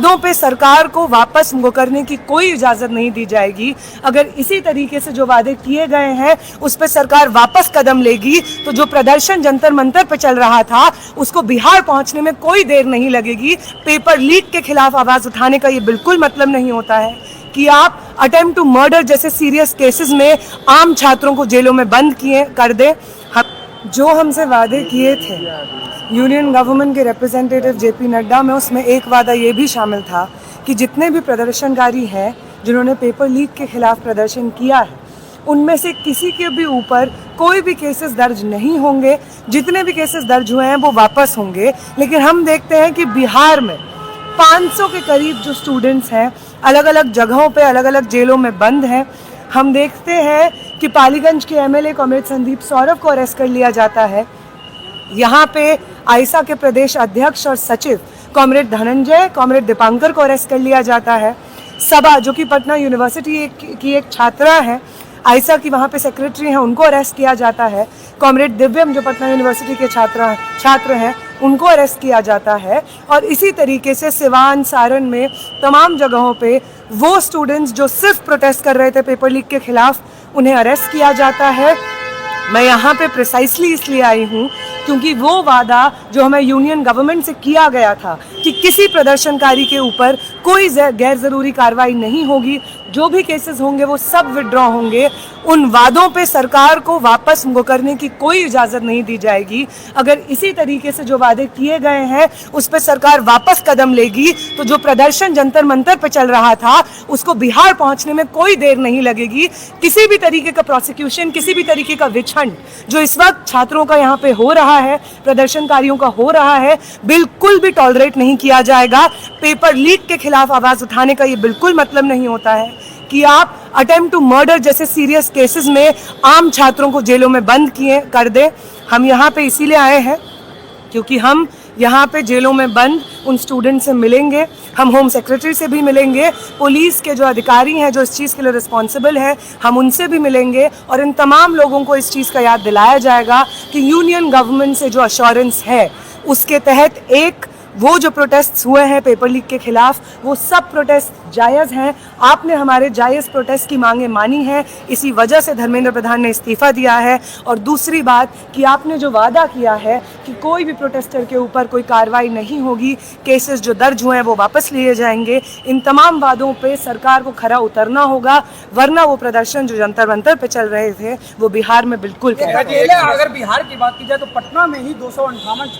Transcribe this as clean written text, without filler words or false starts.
वादों पे सरकार को वापस मुकरने की कोई इजाजत नहीं दी जाएगी। अगर इसी तरीके से जो वादे किए गए हैं उस पर सरकार वापस कदम लेगी तो जो प्रदर्शन जंतर मंतर पे चल रहा था उसको बिहार पहुंचने में कोई देर नहीं लगेगी। पेपर लीक के खिलाफ आवाज उठाने का ये बिल्कुल मतलब नहीं होता है कि आप अटेम्प्ट टू मर्डर जैसे सीरियस केसेस में आम छात्रों को जेलों में बंद कर दें। जो हमसे वादे किए थे यूनियन गवर्नमेंट के रिप्रेजेंटेटिव जेपी नड्डा में, उसमें एक वादा ये भी शामिल था कि जितने भी प्रदर्शनकारी हैं जिन्होंने पेपर लीक के खिलाफ प्रदर्शन किया है उनमें से किसी के भी ऊपर कोई भी केसेस दर्ज नहीं होंगे। जितने भी केसेस दर्ज हुए हैं वो वापस होंगे। लेकिन हम देखते हैं कि बिहार में 500 के करीब जो स्टूडेंट्स हैं अलग अलग जगहों पे अलग अलग जेलों में बंद हैं। हम देखते हैं कि पालीगंज के एमएलए कॉमरेड संदीप सौरभ को अरेस्ट कर लिया जाता है। यहाँ पे आइसा के प्रदेश अध्यक्ष और सचिव कॉमरेड धनंजय, कॉमरेड दीपांकर को अरेस्ट कर लिया जाता है। सबा जो कि पटना यूनिवर्सिटी की एक छात्रा है, आइसा की वहाँ पे सेक्रेटरी हैं, उनको अरेस्ट किया जाता है। कॉमरेड दिव्यम जो पटना यूनिवर्सिटी के छात्र हैं उनको अरेस्ट किया जाता है। और इसी तरीके से सिवान, सारण में तमाम जगहों पे वो स्टूडेंट्स जो सिर्फ प्रोटेस्ट कर रहे थे पेपर लीक के खिलाफ उन्हें अरेस्ट किया जाता है। मैं यहाँ पे प्रिसाइसली इसलिए आई हूँ क्योंकि वो वादा जो हमें यूनियन गवर्नमेंट से किया गया था कि किसी प्रदर्शनकारी के ऊपर कोई गैर ज़रूरी कार्रवाई नहीं होगी, जो भी केसेस होंगे वो सब विड्रॉ होंगे, उन वादों पे सरकार को वापस मुकरने की कोई इजाज़त नहीं दी जाएगी। अगर इसी तरीके से जो वादे किए गए हैं उस पर सरकार वापस कदम लेगी तो जो प्रदर्शन जंतर मंतर पे चल रहा था उसको बिहार पहुंचने में कोई देर नहीं लगेगी। किसी भी तरीके का प्रोसिक्यूशन, किसी भी तरीके का विच हंट जो इस वक्त छात्रों का यहाँ पे हो रहा है, प्रदर्शनकारियों का हो रहा है, बिल्कुल भी टॉलरेट नहीं किया जाएगा। पेपर लीक के खिलाफ आवाज उठाने का ये बिल्कुल मतलब नहीं होता है कि आप अटेम्प्ट टू मर्डर जैसे सीरियस केसेस में आम छात्रों को जेलों में बंद कर दें। हम यहाँ पे इसीलिए आए हैं क्योंकि हम यहाँ पे जेलों में बंद उन स्टूडेंट से मिलेंगे, हम होम सेक्रेटरी से भी मिलेंगे, पुलिस के जो अधिकारी हैं जो इस चीज़ के लिए रिस्पॉन्सिबल हैं हम उनसे भी मिलेंगे और इन तमाम लोगों को इस चीज़ का याद दिलाया जाएगा कि यूनियन गवर्नमेंट से जो अश्योरेंस है उसके तहत एक वो जो प्रोटेस्ट हुए हैं पेपर लीक के खिलाफ वो सब प्रोटेस्ट जायज़ हैं। आपने हमारे जायज़ प्रोटेस्ट की मांगें मानी हैं, इसी वजह से धर्मेंद्र प्रधान ने इस्तीफ़ा दिया है। और दूसरी बात कि आपने जो वादा किया है कि कोई भी प्रोटेस्टर के ऊपर कोई कार्रवाई नहीं होगी, केसेस जो दर्ज हुए हैं वो वापस लिए जाएंगे, इन तमाम वादों पे सरकार को खरा उतरना होगा, वरना वो प्रदर्शन जो जंतर मंतर पे चल रहे थे वो बिहार में बिल्कुल अगर बिहार की बात की जाए तो पटना में ही 258